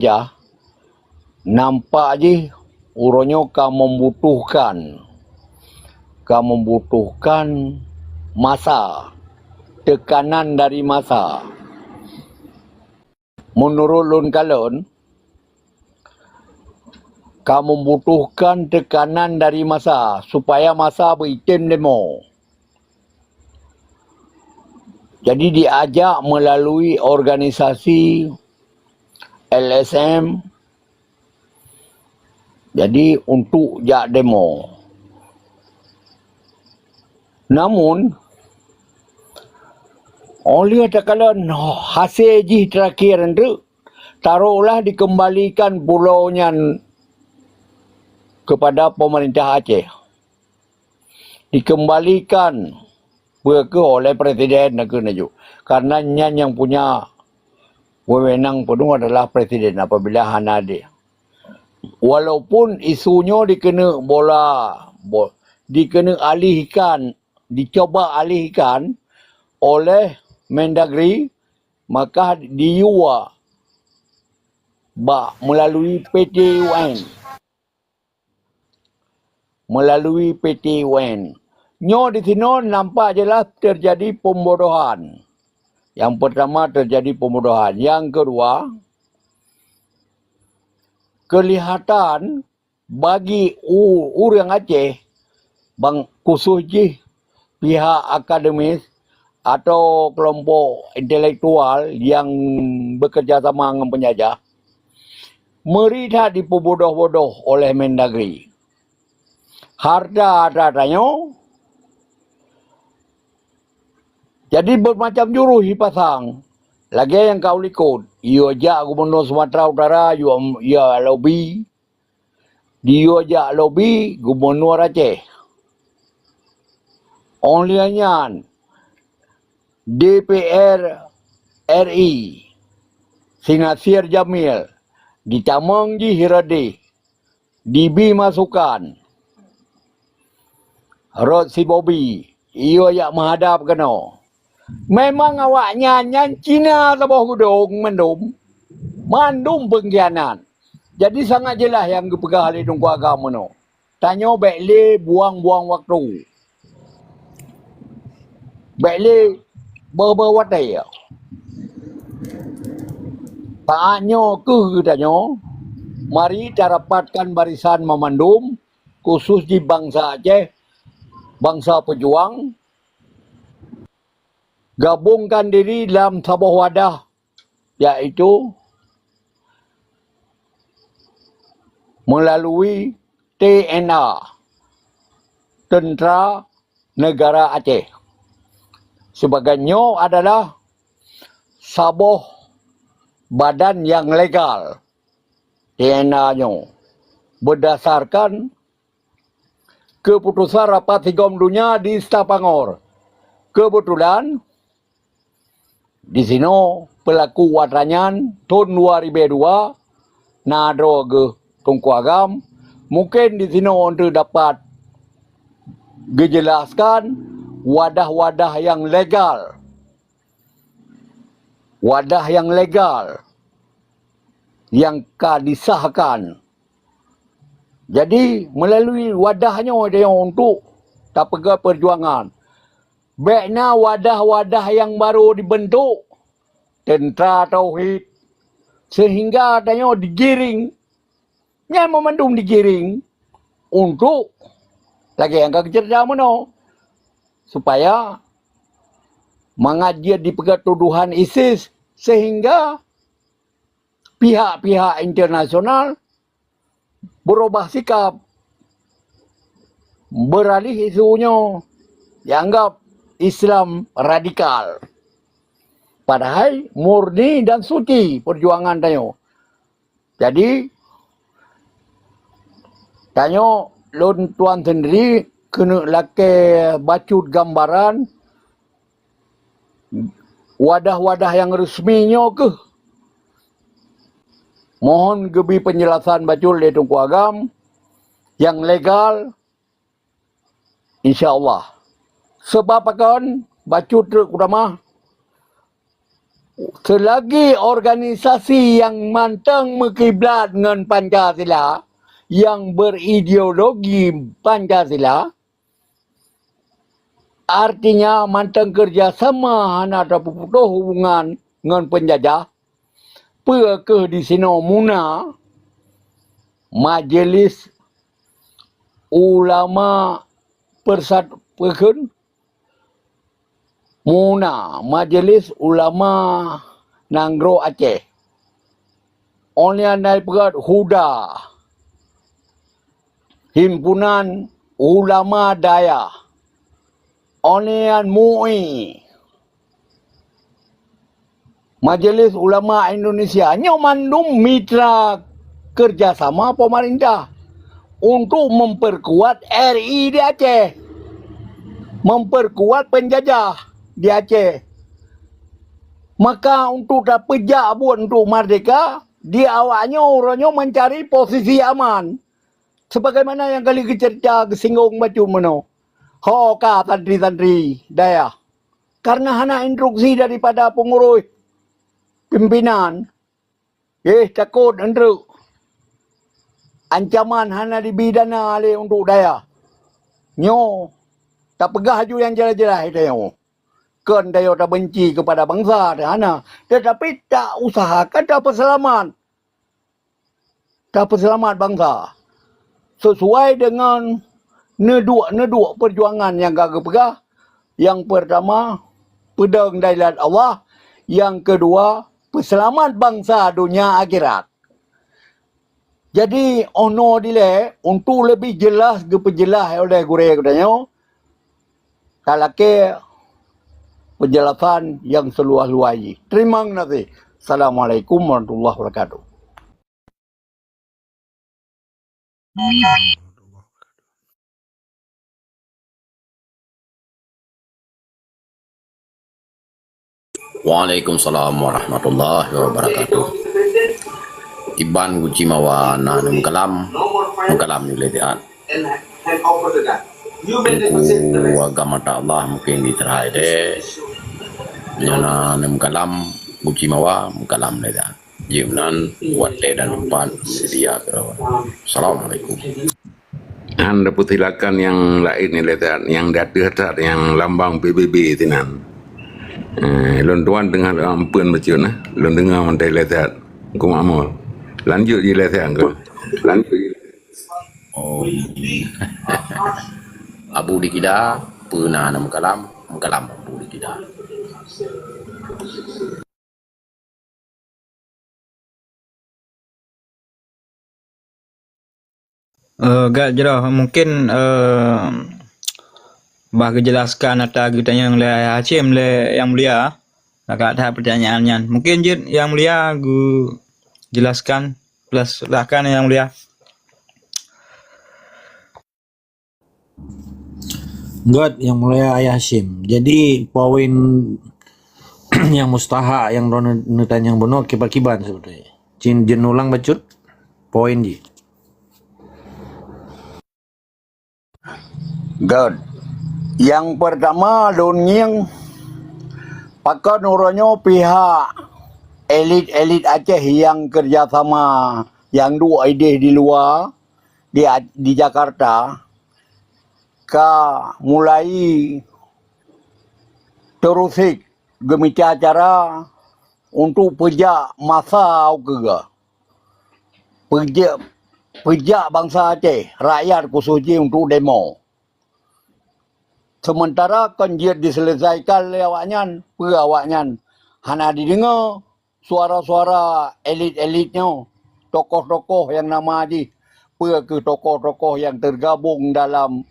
Ya, nampak je urunyo ka membutuhkan masa, tekanan dari masa. Menurut lun kalon, ka membutuhkan tekanan dari masa supaya masa beritim demo. Jadi diajak melalui organisasi LSM. Jadi untuk jak demo. Namun, oleh tekanan hasil ji terakhir itu, taruhlah dikembalikan pulaunya kepada pemerintah Aceh. Dikembalikan oleh Presiden negara. Karena yang punya wewenang penuh adalah Presiden apabila hana dia. Walaupun isunya dikena alihkan, dicoba alihkan oleh Mendagri, maka diua melalui PT UN. Melalui PT UN. Nyo di sini nampak jelas terjadi pembodohan. Yang pertama terjadi pembodohan. Yang kedua, kelihatan bagi orang Aceh, khusus pihak akademis atau kelompok intelektual yang bekerja sama dengan penjajah, mereka dipobodoh-bodoh oleh Mendagri. Harta-hartanya jadi bermacam jurus dipasang. Lagi yang kau ikut, ia ajak Gubernur Sumatera Utara, ia lobby. Dia ajak lobby Gubernur Aceh. Onliannya DPR RI Sinasir Jamil dicamang di Hiradi, DB masukan Rod si Bobby, ia ajak menghadap kena. Memang awaknya nyan Cina tabah gudung mandum pengkhianat. Jadi sangat jelas yang kepegah oleh Tunku Agama no. Tanya baiklah buang-buang waktu. Baiklah berwatai. Tanya tanya. Mari kita rapatkan barisan memandum khusus di bangsa Aceh, bangsa pejuang. Gabungkan diri dalam sebuah wadah, iaitu melalui TNA, Tentera Negara Aceh. Sebagainya adalah sebuah badan yang legal, TNA-nya, berdasarkan keputusan Rapat Tigom Dunia di Stapangor. Kebetulan di sini pelaku wadranyan tahun 2002 nado ke Tunku Agam, mungkin di sini untuk dapat dijelaskan wadah-wadah yang legal. Wadah yang legal yang disahkan. Jadi melalui wadahnya dia untuk tak pegang perjuangan. Baiknya wadah-wadah yang baru dibentuk, Tentera Tauhid, sehingga adanya digiring, yang memandung digiring untuk lagi yang kerja mana, supaya mengajar dipegat tuduhan ISIS, sehingga pihak-pihak internasional berubah sikap, beralih isunya, dianggap Islam radikal. Padahal murni dan suci perjuangan tanya. Jadi, tanya lun tuan sendiri kena laki bacut gambaran wadah-wadah yang resminya ke. Mohon gebi penjelasan bacul dari Tunku Agam yang legal, insya Allah. Sebab akan bacut teruk utama selagi organisasi yang mantang berkiblat dengan Pancasila, yang berideologi Pancasila, artinya mantang kerjasama hana ada putus hubungan dengan penjajah, ke di sini muna Majelis Ulama Persatuan Muna Majelis Ulama Nanggro Aceh. Onlian naik perat Huda. Himpunan Ulama Daya. Onlian MUI. Majelis Ulama Indonesia. Nyomandum mitra kerjasama pemerintah untuk memperkuat RI di Aceh. Memperkuat penjajah di Aceh. Maka untuk dapat buat untuk merdeka, di awalnya orangnya mencari posisi aman. Sebagaimana yang kali cerita kesinggung baju meno. Hoka tantri-tantri daya. Karena hanya instruksi daripada pengurus pimpinan. Takut untuk ancaman hanya dibidana oleh untuk daya. Nyo tak pegah ju yang jelas-jelas itu yang. Kan dia tak benci kepada bangsa hana, tetapi tak usahakan dapat selamat. Dapat selamat bangsa. Sesuai dengan neduk perjuangan yang gagah pegah. Yang pertama, pedang dailat Allah. Yang kedua, peselamat bangsa dunia akhirat. Jadi ono dile untuk lebih jelas kepenjelas oleh gurih katanya. Kalau ke penjelasan yang seluas-luasnya. Terima kasih. Assalamualaikum warahmatullahi wabarakatuh. Waalaikumsalam warahmatullahi wabarakatuh. Iban guci mawa na mengkalam ni letian. Ku agama ta Allah mungkin diterai de. Nyana mengkalam guci mawa mengkalam letian. Jimnan wate dan umpan sedia kerawan. Assalamualaikum. Anda putilakan yang lain ni letian, yang data yang lambang PBB tinan. Lon tuan dengar ampun macam na, lon dengar mantai letat, ku amal. Lanjut je letat ke? Lanjut je. Oh, Abu di Kedah pernah mengkalam Abu di Kedah. Gak jerah mungkin bah kejelaskan atas gutanya yang mulia Hashim yang mulia agak ada pertanyaannya mungkin je yang mulia gu jelaskan plus silakan yang mulia. God yang mulia Ayah Hashim. Jadi poin yang mustahak yang nutan yang benar kiban sebetulnya. Cin jen ulang bacut poin ji. God. Yang pertama dunia pakai nuranyo pihak elit Aceh yang kerjasama yang dua ide di luar di Jakarta mulai terusik gemita acara untuk pejak masa pejak bangsa Aceh rakyat khususnya untuk demo. Sementara konjir diselesaikan oleh awaknya hanya didengar suara-suara elit-elitnya, tokoh-tokoh yang nama di ke tokoh-tokoh yang tergabung dalam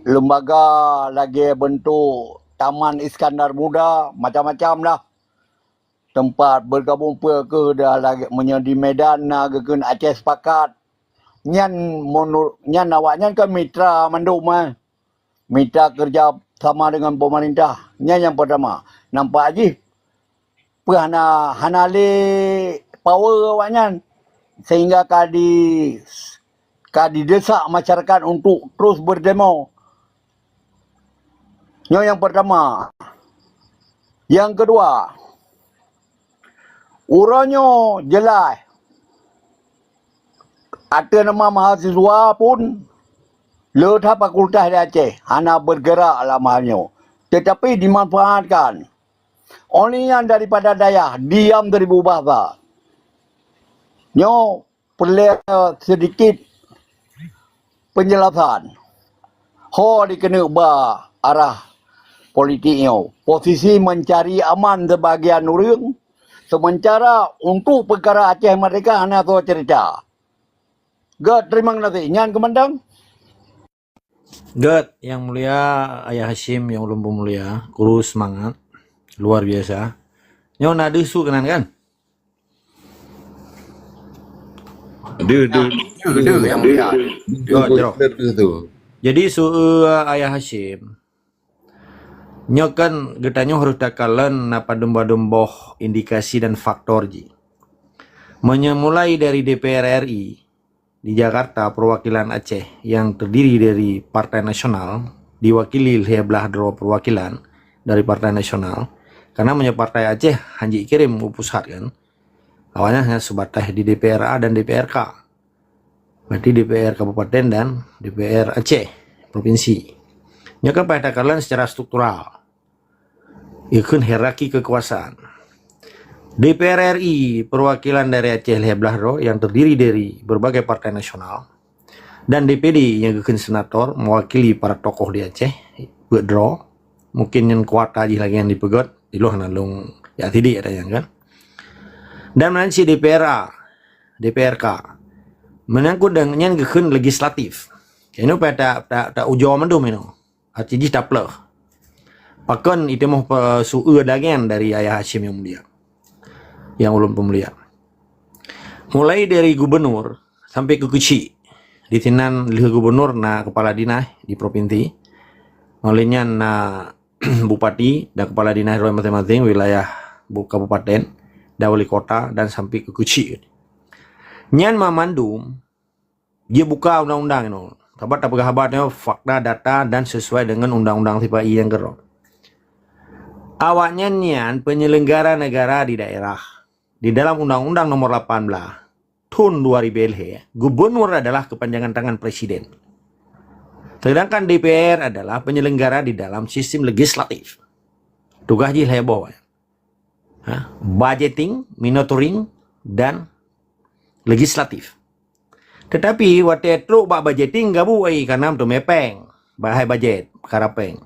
lembaga lagi bentuk Taman Iskandar Muda, macam-macam lah. Tempat bergabung ke dah lagi menjadi medan ke Aceh Sepakat. Nyan awaknya kan mitra mandum mitra kerja sama dengan pemerintah. Nyan yang pertama. Nampak aja hanale power awaknya sehingga kadi desak masyarakat untuk terus berdemo. Yang pertama. Yang kedua, urangnya jelas. Ada nama mahasiswa pun letah fakultas di Aceh. Hana bergerak lamanya. Tetapi dimanfaatkan. Oleh yang daripada daya, diam dari bahasa. Nyo perlu sedikit penjelasan. Ho dikena arah politiknya. Posisi mencari aman sebagian orang. Sementara untuk perkara Aceh Merdeka hanya tu cerita. God, terima kasih. Nyan Komandan. God, Yang Mulia Ayah Hashim, Yang Ulun Mulia, kurus semangat, luar biasa. Nyo nak desu kenan kan? Dia yang mulia. Jero. Dia tu. Jadi Ayah Hashim, nyo kan getanyo harus takalan napa demba-demboh indikasi dan faktor ji. Menyemulai dari DPR RI di Jakarta, perwakilan Aceh yang terdiri dari Partai Nasional, diwakili oleh belah dua perwakilan dari Partai Nasional, karena punya Partai Aceh hanji kirim pusat kan, awalnya hanya sebatas di DPR A dan DPR K, berarti DPR Kabupaten dan DPR Aceh Provinsi. Nya kan pada kalian secara struktural, ikut hierarki kekuasaan. DPR RI perwakilan dari Aceh Leblahro yang terdiri dari berbagai partai nasional, dan DPD yang ikut senator mewakili para tokoh di Aceh berdraw, mungkin yang kuat aja lagi yang dipegot di luar nalung ya tidak ada yang kan. Dan nanti DPR A, DPRK menangkut dengan ikut legislatif. Ini pada tak ujo mendum ini, artinya tak pleh. Pakan itu mau suu dagen dari Ayah Hashim yang mulia. Yang ulun pemulia. Mulai dari gubernur sampai ke kecil. Di tinan lihat gubernur na kepala dinas di provinsi. Olehnya na bupati dan kepala dinas masing-masing wilayah kabupaten dan wali kota dan sampai ke kecil. Nyan mamandum dia buka undang-undang itu. Tapi tak berhabatnya fakta data dan sesuai dengan undang-undang TPI yang gerok. Awaknya nian penyelenggara negara di daerah. Di dalam Undang-Undang Nomor 18 Tahun 2000, gubernur adalah kepanjangan tangan presiden. Sedangkan DPR adalah penyelenggara di dalam sistem legislatif. Tugas je heboh. Budgeting, monitoring, dan legislatif. Tetapi waktu itu budgeting gabu karena untuk mepeng, bahaya budget, perkara peng.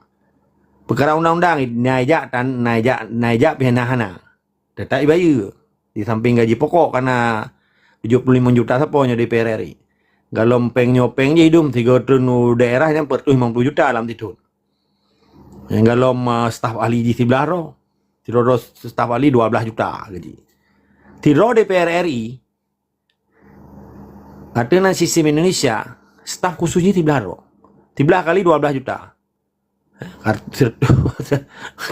Perkara undang-undang naijak pihanahana. Tetapi bayu. Di samping gaji pokok karena 75 juta saponya DPR RI. Galom nyopeng je hidung 3 triliun daerah yang 50 juta dalam tidur. Yang galom staf ahli di sebelah roh. Tidur staf ahli 12 juta gaji. Tidur DPR RI ada sistem Indonesia staf khususnya sebelah roh. Sebelah kali 12 juta.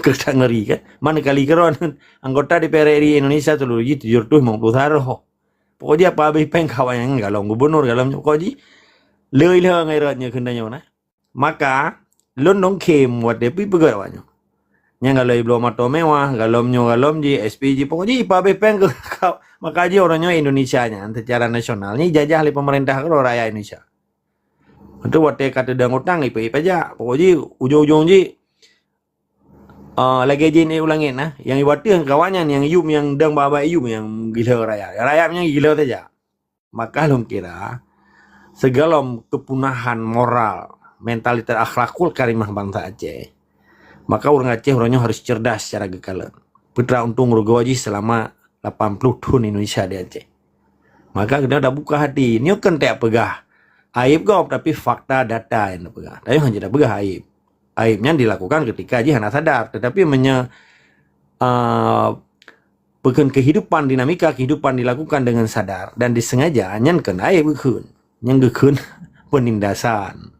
Kerja ngeri kan. Mana kali keron anggota DPR RI Indonesia seluruh ji 750 taruh. Pokoknya apa habis peng kawan yang galong gubernur galong pokoknya leuy-leuy ngairatnya kendanya mana. Maka lon dong kem wat depi pegawannya. Nya galoi belum mato mewah, galom ji SPG pokoknya apa habis peng maka ji orangnya Indonesia nya secara nasionalnya jajah oleh pemerintah karo rakyat Indonesia. Itu waktu kata dah ngutang IP aja. Pokoknya ujung-ujung je lagi je ni ulangin nah. Yang ibaratnya kawannya yang ium yang dang baba ium yang gila rakyat. Rakyatnya gila saja. Maka lu kira segala kepunahan moral, mentalitas akhlakul karimah bangsa Aceh. Maka orang Aceh orangnya harus cerdas secara gekalan. Putra untung rugawaji selama 80 tahun Indonesia di Aceh. Maka kita dah buka hati. Ini kan tak pegah. Aib kau tapi fakta data yang pegang. Tapi hanya pegah aib. Aibnya dilakukan ketika dia hendak sadar. Tetapi pekan kehidupan dinamika kehidupan dilakukan dengan sadar dan disengaja nyankan aib gekun. Yang gekun penindasan.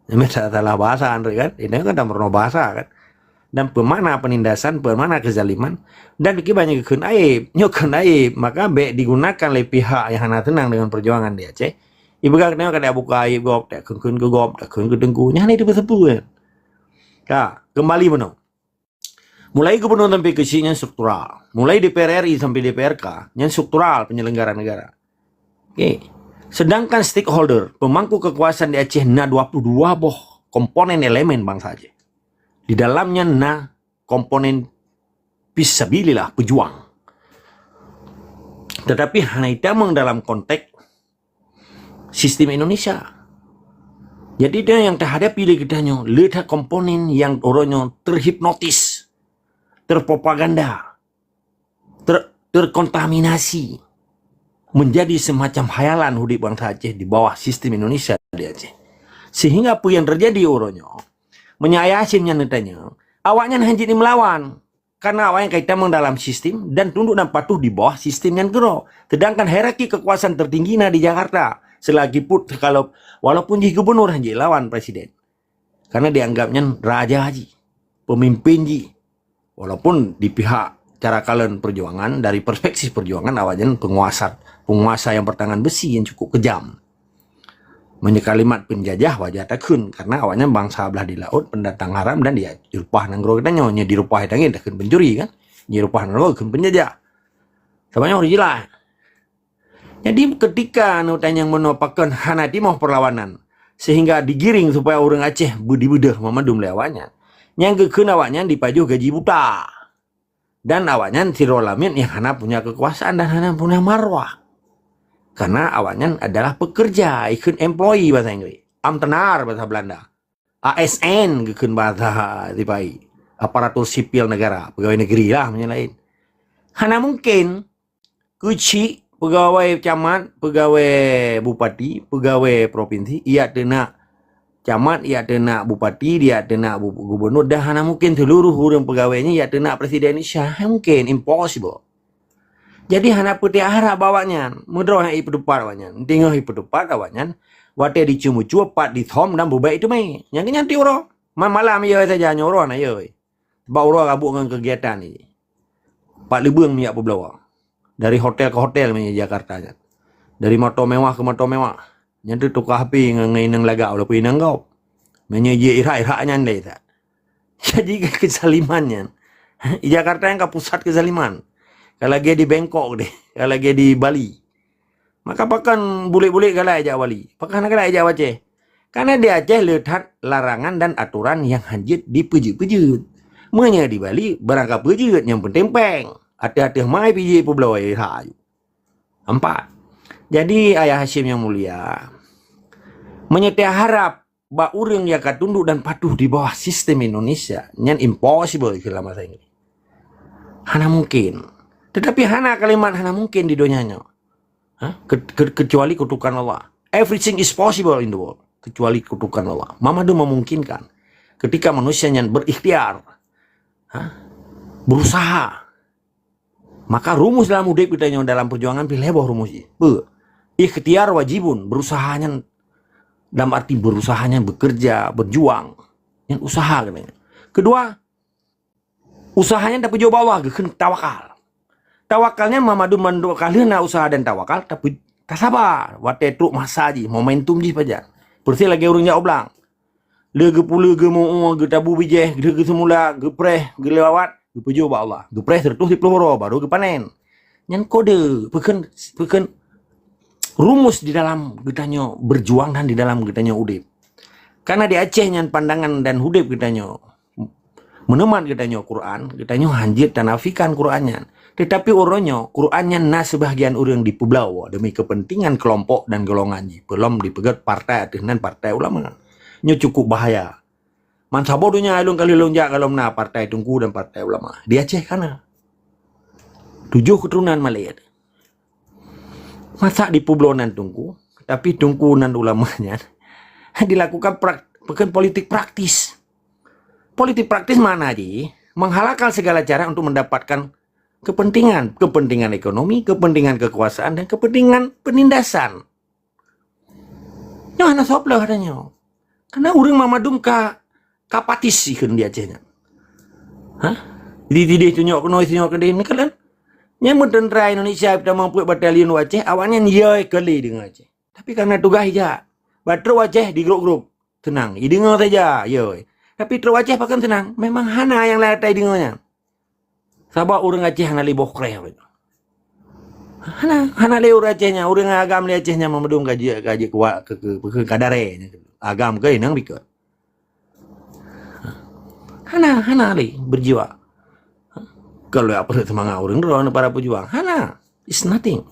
Yang salah bahasa andre kan. Ini kan tak pernah bahasa kan. Dan pemana penindasan, pemana kezaliman dan banyak gekun aib, nyokan aib, maka baik digunakan oleh pihak yang hendak tenang dengan perjuangan di Aceh. Ibu kata kada buka aib gop tak kun ke gop tak kun ke dengku nya ni tu bersepu kan. Ka kembali benar. Mulai gubernur sampai ke sini struktural. Mulai DPR RI sampai DPRK, yang struktural penyelenggara negara. Oke. Sedangkan stakeholder, pemangku kekuasaan di Aceh na 22 boh komponen elemen bangsa Aceh. Di dalamnya na komponen fisabilillah, pejuang. Tetapi hanya hitamang dalam konteks sistem Indonesia. Jadi dia yang terhadapi di kitanya, lihat komponen yang orangnya terhipnotis, terpropaganda, terkontaminasi, menjadi semacam hayalan hidup bangsa Aceh di bawah sistem Indonesia di Aceh. Sehingga apa yang terjadi orangnya, menyayasimnya netanya, awaknya hanya melawan. Karena awaknya kaitan dalam sistem dan tunduk dan patuh di bawah sistem yang gero. Sedangkan hierarki kekuasaan tertinggi di Jakarta, selagi pun kalau walaupun jadi gubernur hanya lawan presiden. Karena dianggapnya raja haji, pemimpin ji. Walaupun di pihak cara kalian perjuangan, dari perspektif perjuangan awaknya penguasa yang bertangan besi yang cukup kejam. Menyekalimat penjajah wajah takun karena awalnya bangsa belah di laut pendatang haram dan dia dirupah nanggro kita nyonya dirupah itu takun pencuri kan dirupah nanggro takun penjajah semuanya harus jelas. Jadi ketika nutan yang menopakkan hanati mau perlawanan sehingga digiring supaya orang Aceh budi-budah memadum lewatnya yang kekun awaknya dipajuh gaji buta dan awaknya sirolamin yang hana punya kekuasaan dan hana punya marwah. Karena awalnya adalah pekerja, ikut employee bahasa Inggris. Amtenar bahasa Belanda. ASN ikut bahasa Tipai. Aparatur sipil negara, pegawai negeri lah menyalain. Hana mungkin kuci pegawai camat, pegawai bupati, pegawai provinsi, ia kena camat, ia kena bupati, dia kena gubernur, dah hana mungkin seluruh orang pegawainya ia kena presiden Indonesia. Mungkin impossible. Jadi hana putih harap bawanya, mudroh yang ipedupat awaknya, tinggal ipedupat awaknya, wate dicumu-cumu pat di thom dan bubai itu mai, yang nyanti uro, malam ya saja nyoro na ya, sebab uro kabuk dengan kegiatan ni, pat libung minyak pebelawa, dari hotel ke hotel minyak Jakarta, dari motor mewah ke motor mewah, nyanti tukar api ngang laga, walaupun inang kau, minyak irak-iraknya ni tak, jadi kesalimannya, Jakarta yang ke pusat kesaliman. Kalau lagi di Bangkok deh, kalau lagi di Bali. Maka pakan bule-bule kalau aja Bali. Pakan kalau aja Aceh. Karena di Aceh lihat larangan dan aturan yang hanjit dipejut-pejut. Menya di Bali berangkat pejut yang pentempeng. Hati-hati mai pijit pebelawai rayu. 4. Jadi Ayah Hashim yang mulia. Menyetia harap bahwa orang yang akan tunduk dan patuh di bawah sistem Indonesia. Yang impossible kalau masa ini. Hana mungkin. Tetapi hana kalimat hana mungkin di dunianya. Kecuali kutukan Allah. Everything is possible in the world. Kecuali kutukan Allah. Mamadu memungkinkan. Ketika manusia yang berikhtiar. Berusaha. Maka rumus dalam hidup kita yang dalam perjuangan pilih bahwa rumus ini. Ikhtiar wajibun. Berusahanya. Dalam arti berusahanya bekerja, berjuang. Yang usaha katanya. Kedua. Usahanya dapat jawab Allah. Tawakal. Tawakalnya Mamadu mandu kali na usaha dan tawakal tapi tak sabar. Wate truk masa ji momentum ji paja. Persi lagi orang jauh belang. Le ge pula ge mau ge tabu bijeh ge semula ge preh ge lewat ge pujo ba Allah. Ge preh tertus di peloro baru ge panen. Nyan kode peken rumus di dalam getanyo berjuang dan di dalam getanyo udip. Karena di Aceh nyan pandangan dan udip getanyo meneman getanyo Quran, getanyo hanjit dan nafikan Qurannya. Tetapi orangnya, Qurannya sebagian orang di Pulau demi kepentingan kelompok dan golongannya. Belum dipegat partai dengan partai ulama. Ini cukup bahaya. Mansa bodohnya alung kali lonjak kalau na partai tunggu dan partai ulama. Di Aceh kana. 7 keturunan Malay. Masa di Pulau nan tunggu, tapi tunggu nan ulamanya dilakukan politik praktis. Politik praktis mana ji? Menghalalkan segala cara untuk mendapatkan kepentingan ekonomi, kepentingan kekuasaan, dan kepentingan penindasan. Yang anak soplah adanya. Karena orang Mamadum kapatis sih di Acehnya. Di tunjuk ke ini kalian. Yang tentera Indonesia kita mampu batalion Aceh, awalnya dia kali dengan Aceh. Tapi karena tugas aja, batro Aceh di grup-grup tenang, dengar saja, yo. Tapi terus Aceh pakan tenang. Memang hana yang latai dengannya. Sabab orang Aceh hana liboh kreh. Hana le orang Acehnya. Orang agam le Acehnya memedung gaji ke kadare. Agam ke inang bikot. Hana le berjiwa. Kalau apa semangat orang orang para pejuang. Hana. It's nothing.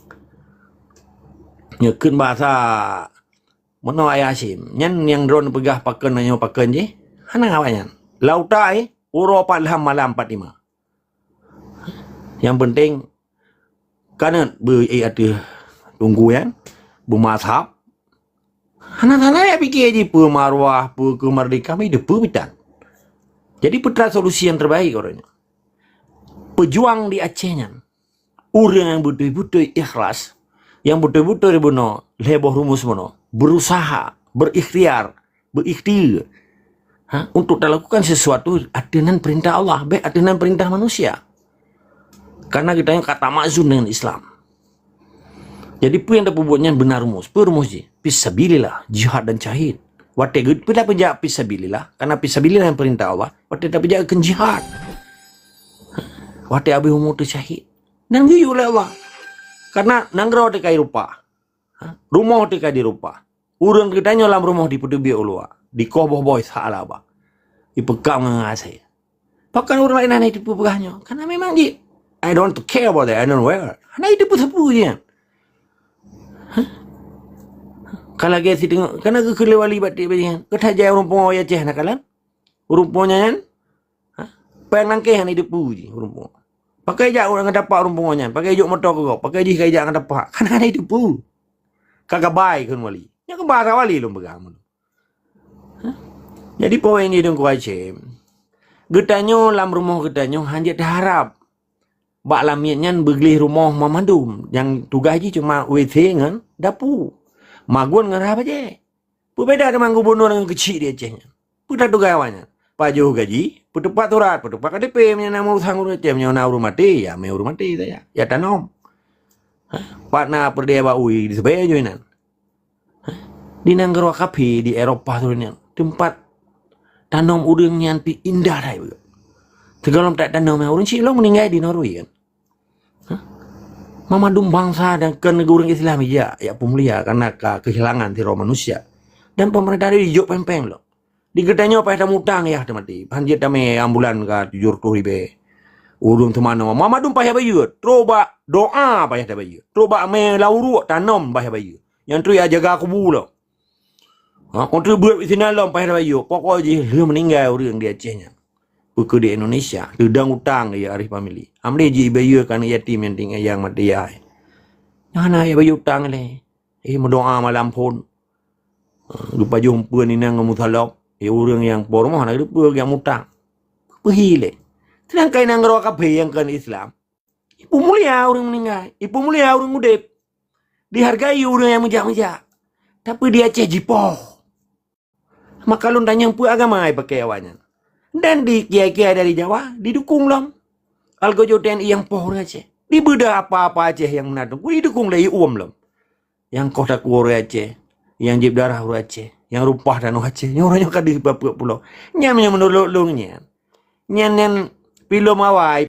Nyekeun bahasa Mano Ayah Hashim. Nyan yang drone pegah paken nanyo paken je. Hana awanyan. Lautai uro 45 malam 45. Yang penting karena ada tunggu ya. Bermazhab. Hana ya fikir je pemarwah, kemerdekaan hidup berbitan. Jadi putra solusi yang terbaik orangnya. Pejuang di Acehnya. Orang yang betul-betul ikhlas. Yang betul-betul bono leboh rumus bono. Berusaha, berikhtiar. Untuk melakukan sesuatu adenan perintah Allah, baik adenan perintah manusia. Karena kita yang kata mazun dengan Islam. Jadi apa yang dapat buatnya benar rumus, je. Fisabilillah, jihad dan syahid. Wate gud pada penjak fisabilillah, karena fisabilillah yang perintah Allah. Wate dapat penjak jihad. Wate abi umur tu syahid. Dan giyu oleh Allah. Karena nanggro te kai rupa. Rumah te kai di rupa. Urang kita nyolam rumah di pedubi ulua. Di koboh boy salah ba. Ipekam ngasih. Pakan orang lain aneh tipu pegahnya. Karena memang di I don't care about that. I don't wear. Aneh itu pun je. Kalau dia si tengok, karena ke kelewali batik bagian. Ketajai rumpung ya ceh nak kalan. Rumpungnya kan. Peng nangkeh aneh depu je rumpung. Pakai jak orang dapat rumpungnya. Pakai juk motor kau. Pakai jih kai jak dapat. Kan aneh depu. Kagak baik kan wali. Yang ke bahasa wali lu pegang. Jadi poin ni dong Aceh. Getanyo lam rumah getanyo hanya harap. Bak lamiannya beglih rumah Mamadum. Yang tugas je cuma WC kan dapur. Magun dengan apa je. Berbeda dengan gubernur yang kecil dia Acehnya. Putar tugas awalnya. Paju gaji, putupak turat, putupak KDP punya nama urusan urut Aceh punya nama urut mati, ya me urut mati saya. Ya tanom. Partner perdaya baui di sebaya joinan. Di negara kapi di Eropah tu ni tempat tanam udang yang indah dah juga. Tegalam tak tanam yang orang Cina meninggal di Norway kan. Mamadum bangsa dan ke negara Islam ya pemulia karena kehilangan tiru manusia. Dan pemerintah di jok pempeng loh. Di gedanya apa ada mutang ya mati. Panjat dame ambulan ka 70 ribu. Urung temano Mamadum payah bayu. Troba doa payah bayu. Troba me lauru tanam payah bayu. Yang tu ya jaga kubu loh. Untuk buat di sini lah payah bayu. Pokoknya dia meninggal orang di Acehnya. Buku di Indonesia. Tudang utang ya Arif family. Amri ji bayu kan yatim yang tinggal yang mati ya. Mana ya bayu utang le. Mendoa malam pun. Lupa jumpa ni nang mutalok. Orang yang pormoh nak lupa yang utang. Perhile. Sedang kain nang roka yang kan Islam. Ibu mulia orang meninggal. Ibu mulia orang udep. Dihargai orang yang mejak-mejak. Tapi dia Aceh jipoh. Maka lu tanya apa agama pakai awalnya. Dan di kiai-kiai dari Jawa didukung lom. Algojo TNI yang poh Aceh. Di beda apa-apa Aceh yang menadung. Didukung lagi lom. Yang kota kuor Aceh. Yang jib darah Aceh. Yang rupah dan Aceh. Yang orangnya kan di Papua pulau. Nyam yang menurut lungnya. Nyan pilu mawai.